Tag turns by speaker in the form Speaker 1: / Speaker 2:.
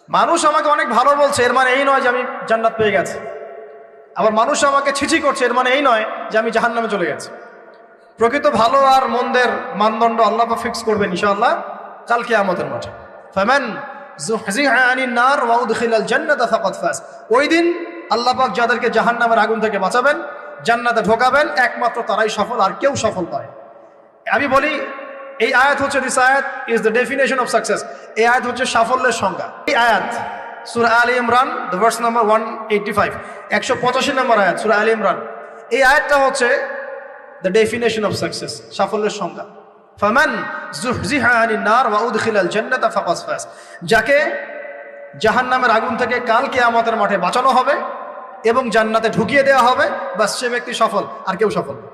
Speaker 1: মানুষ আমাকে অনেক ভালো বলছে, এর মানে এই নয় যে আমি জান্নাত পেয়ে গেছি। আবার মানুষ আমাকে ছিছি করছে, এর মানে এই নয় যে আমি জাহান্নামে চলে গেছি। প্রকৃত ভালো আর মন্দের মানদণ্ড আল্লাহ পাক ফিক্স করবেন ইনশাআল্লাহ কাল কিয়ামতের মাঠে। ফামান যুহজিহা আনিন নার ওয়া উদখিলাল জান্নাতা ফাকাদ ফাজ। ওই দিন আল্লাহ পাক যাদেরকে জাহান্নামের আগুন থেকে বাঁচাবেন, জান্নাতে ঢোকাবেন, একমাত্র তারাই সফল, আর কেউ সফল নয়। আমি বলি এই আয়াত হচ্ছে, দিস আয়াত is the definition of success. এই আয়াত হচ্ছে সাফল্যের সংজ্ঞা। এই আয়াত সূরা আলে ইমরান, দ্য ভার্স নাম্বার 185, 185 নম্বর আয়াত সূরা আলে ইমরান। এই আয়াতটা হচ্ছে দ্য ডেফিনেশন অফ সাকসেস, সাফল্যের সংজ্ঞা। ফামান যুহজিহা আনিন নার ওয়া উদখিলাল জান্নাতা ফাকাদ ফাজ। যাকে জাহান্নামের আগুন থেকে কাল কিয়ামতের মাঠে বাঁচানো হবে এবং জান্নাতে ঢুকিয়ে দেওয়া হবে, বাস সে ব্যক্তি সফল, আর কেউ সফল না।